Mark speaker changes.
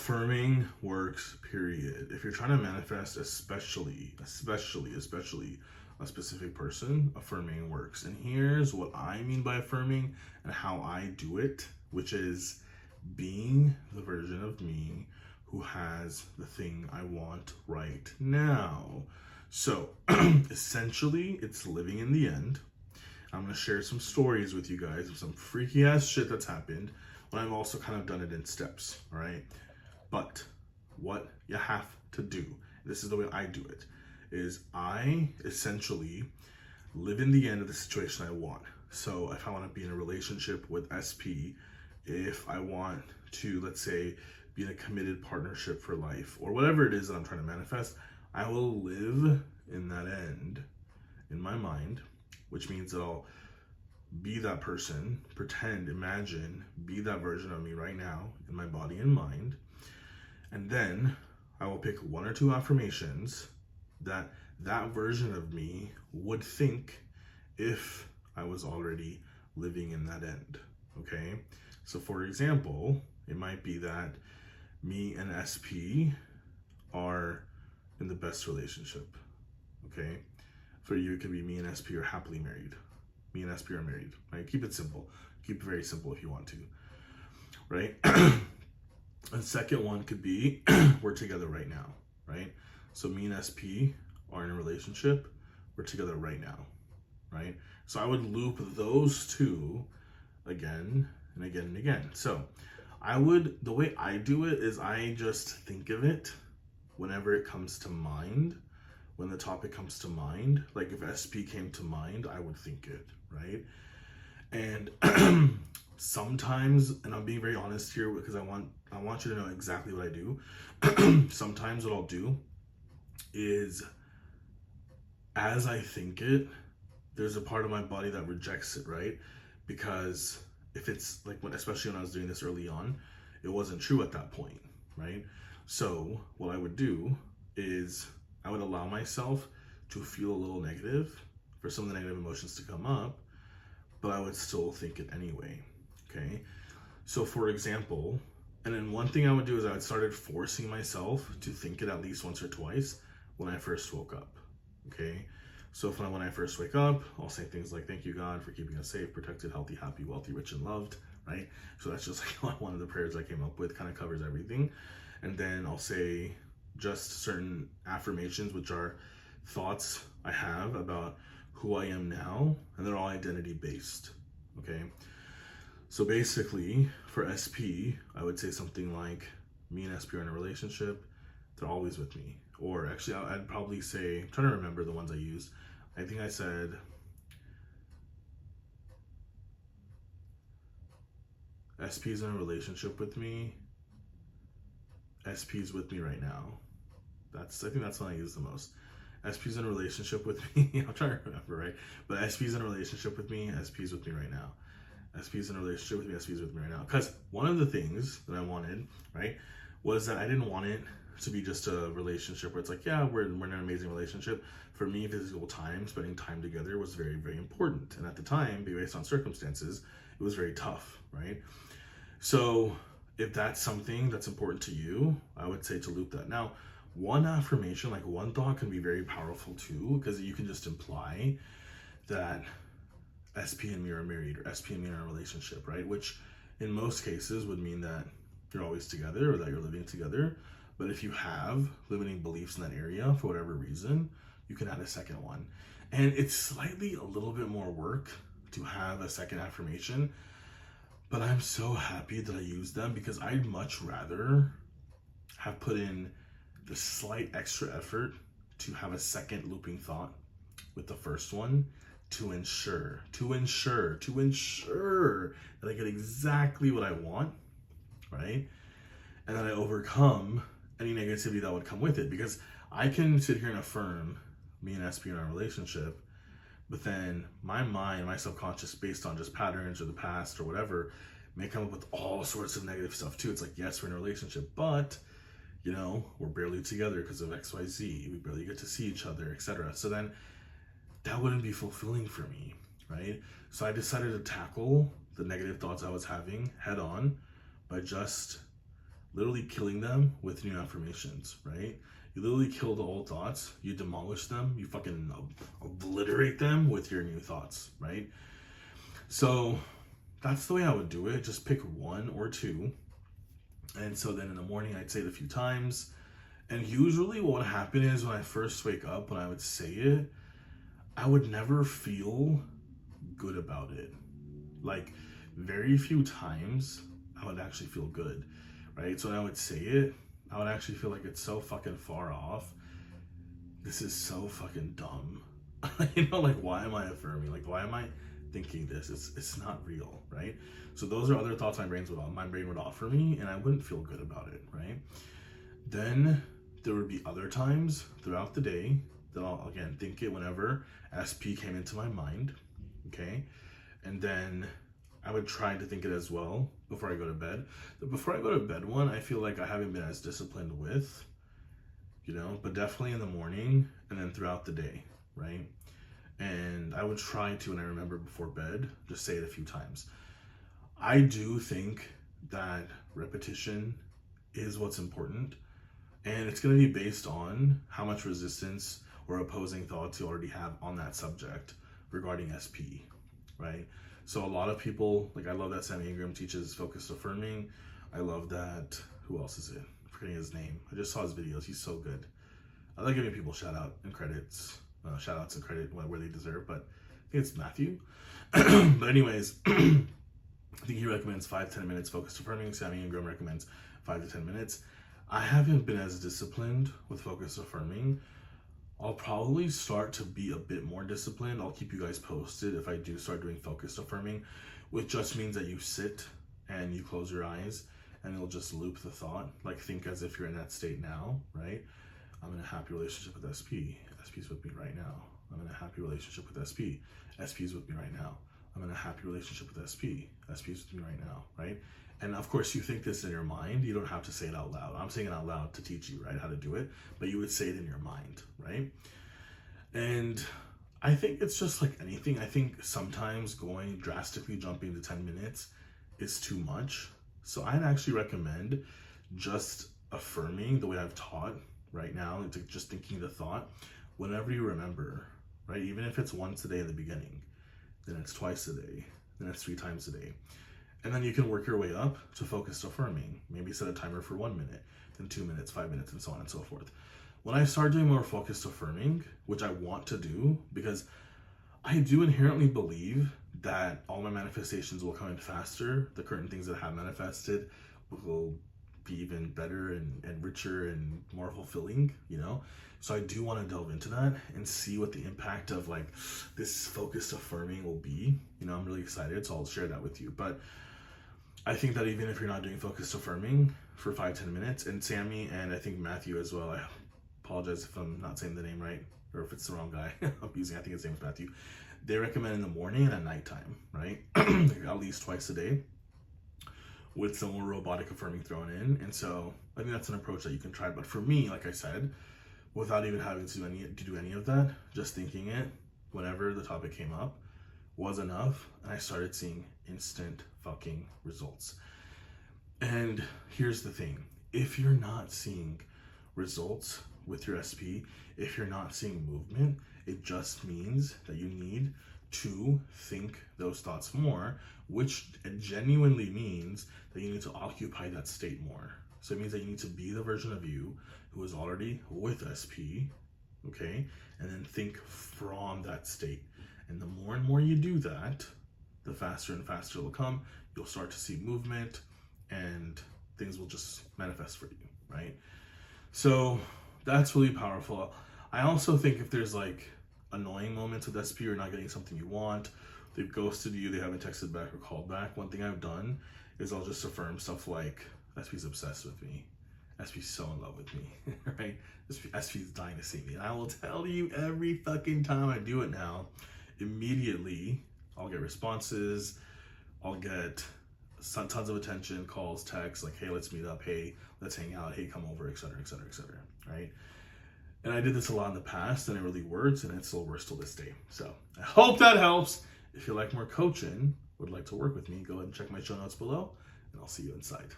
Speaker 1: Affirming works, period. If you're trying to manifest, especially a specific person, affirming works. And here's what I mean by affirming and how I do it, which is being the version of me who has the thing I want right now. So essentially, it's living in the end. I'm going to share some stories with you guys of some freaky ass shit that's happened, but I've also kind of done it in steps, all right? But what you have to do, this is the way I do it, is I essentially live in the end of the situation I want. So if I want to be in a relationship with SP, if I want to, let's say, be in a committed partnership for life, or whatever it is that I'm trying to manifest, I will live in that end in my mind, which means that I'll be that person, pretend, imagine, be that version of me right now in my body and mind. And then I will pick one or two affirmations that version of me would think if I was already living in that end, okay? So for example, it might be that me and SP are in the best relationship, okay? For you, it could be me and SP are happily married. Me and SP are married, right? Keep it simple. Keep it very simple if you want to, right? And second one could be we're together right now, right? So me and SP are in a relationship. We're together right now, right? So I would loop those two again and again and again. So the way I do it is I just think of it whenever it comes to mind. When the topic comes to mind, like if SP came to mind, I would think it, right? And sometimes, and I'm being very honest here because I want you to know exactly what I do. Sometimes what I'll do is, as I think it, there's a part of my body that rejects it, right? Because if it's like, especially when I was doing this early on, it wasn't true at that point, right? So what I would do is I would allow myself to feel a little negative, for some of the negative emotions to come up, but I would still think it anyway, okay? So for example, and then one thing I would do is I would started forcing myself to think it at least once or twice when I first woke up, okay? So when I first wake up, I'll say things like, thank you, God, for keeping us safe, protected, healthy, happy, wealthy, rich, and loved, right? So that's just like one of the prayers I came up with, kind of covers everything. And then I'll say just certain affirmations, which are thoughts I have about who I am now, and they're all identity based, okay? So basically, for SP, I would say something like, me and SP are in a relationship, they're always with me. Or actually, I'd probably say, I'm trying to remember the ones I used. I think I said, SP's in a relationship with me, SP's with me right now. I think that's one I use the most. SP's in a relationship with me. I'm trying to remember, right? But SP's in a relationship with me. SP's with me right now. SP's in a relationship with me. SP's with me right now. Because one of the things that I wanted, right, was that I didn't want it to be just a relationship where it's like, yeah, we're in an amazing relationship. For me, physical time, spending time together was very, very important. And at the time, based on circumstances, it was very tough, right? So if that's something that's important to you, I would say to loop that. Now, one affirmation, like one thought, can be very powerful too, because you can just imply that SP and me are married, or SP and me are in a relationship, right? Which in most cases would mean that you're always together or that you're living together. But if you have limiting beliefs in that area for whatever reason, you can add a second one. And it's slightly a little bit more work to have a second affirmation, but I'm so happy that I used them because I'd much rather have put in the slight extra effort to have a second looping thought with the first one to ensure that I get exactly what I want, right? And that I overcome any negativity that would come with it. Because I can sit here and affirm me and SP in our relationship, but then my mind, my subconscious, based on just patterns or the past or whatever, may come up with all sorts of negative stuff too. It's like, yes, we're in a relationship, but you know, we're barely together because of XYZ. We barely get to see each other, etc. So then that wouldn't be fulfilling for me, right? So I decided to tackle the negative thoughts I was having head on by just literally killing them with new affirmations, right? You literally kill the old thoughts, you demolish them, you fucking obliterate them with your new thoughts, right? So that's the way I would do it. Just pick one or two. And so then in the morning, I'd say it a few times. And usually what would happen is when I first wake up, when I would say it, I would never feel good about it. Like, very few times I would actually feel good, right? So when I would say it, I would actually feel like it's so fucking far off. This is so fucking dumb. You know, like, why am I affirming? Like, why am I thinking this? It's not real, right? So those are other thoughts my brain would offer me, and I wouldn't feel good about it, right? Then there would be other times throughout the day that I'll, again, think it whenever SP came into my mind, okay? And then I would try to think it as well before I go to bed. The before I go to bed one, I feel like I haven't been as disciplined with, you know, but definitely in the morning and then throughout the day, right? And I would try to, when I remember before bed, just say it a few times. I do think that repetition is what's important, and it's going to be based on how much resistance or opposing thoughts you already have on that subject regarding SP, right? So a lot of people, like, I love that Sammy Ingram teaches focused affirming. I love that, who else is it? I'm forgetting his name. I just saw his videos. He's so good. I like giving people shout outs and credit where they deserve, but I think it's Matthew. But anyways, I think he recommends 5-10 minutes focused affirming. Sammy Ingram recommends 5 to 10 minutes. I haven't been as disciplined with focused affirming. I'll probably start to be a bit more disciplined. I'll keep you guys posted if I do start doing focused affirming, which just means that you sit and you close your eyes and it'll just loop the thought. Like, think as if you're in that state now, right? I'm in a happy relationship with SP. SP's with me right now. I'm in a happy relationship with SP. SP's with me right now. I'm in a happy relationship with SP. SP's with me right now, right? And of course, you think this in your mind. You don't have to say it out loud. I'm saying it out loud to teach you, right, how to do it. But you would say it in your mind, right? And I think it's just like anything. I think sometimes drastically jumping to 10 minutes is too much. So I'd actually recommend just affirming the way I've taught right now, into just thinking the thought whenever you remember, right? Even if it's once a day in the beginning, then it's twice a day, then it's 3 times a day. And then you can work your way up to focused affirming. Maybe set a timer for 1 minute, then 2 minutes, 5 minutes, and so on and so forth. When I start doing more focused affirming, which I want to do, because I do inherently believe that all my manifestations will come in faster. The current things that I have manifested will be even better and richer and more fulfilling, you know? So I do want to delve into that and see what the impact of like this focused affirming will be. You know, I'm really excited, so I'll share that with you. But I think that even if you're not doing focused affirming for 5-10 minutes, and Sammy and I think Matthew as well, I apologize if I'm not saying the name right, or if it's the wrong guy I'm using, I think his name is Matthew. They recommend in the morning and at nighttime, right? At least twice a day, with some more robotic affirming thrown in. And so I think that's an approach that you can try. But for me, like I said, without even having to do any of that, just thinking it whenever the topic came up was enough. And I started seeing instant fucking results. And here's the thing. If you're not seeing results with your SP, if you're not seeing movement, it just means that you need to think those thoughts more, which genuinely means that you need to occupy that state more. So it means that you need to be the version of you who is already with SP, okay? And then think from that state. And the more and more you do that, the faster and faster it'll come. You'll start to see movement and things will just manifest for you, right? So that's really powerful. I also think if there's like annoying moments with SP, or not getting something you want, they've ghosted you, they haven't texted back or called back, one thing I've done is I'll just affirm stuff like, SP's obsessed with me. SP's so in love with me, right? SP's dying to see me. And I will tell you every fucking time I do it now, immediately I'll get responses, I'll get tons of attention, calls, texts, like, hey, let's meet up, hey, let's hang out, hey, come over, etc., etc., etc., right? And I did this a lot in the past, and it really works, and it still works till this day. So I hope that helps. If you like more coaching, would like to work with me, go ahead and check my show notes below, and I'll see you inside.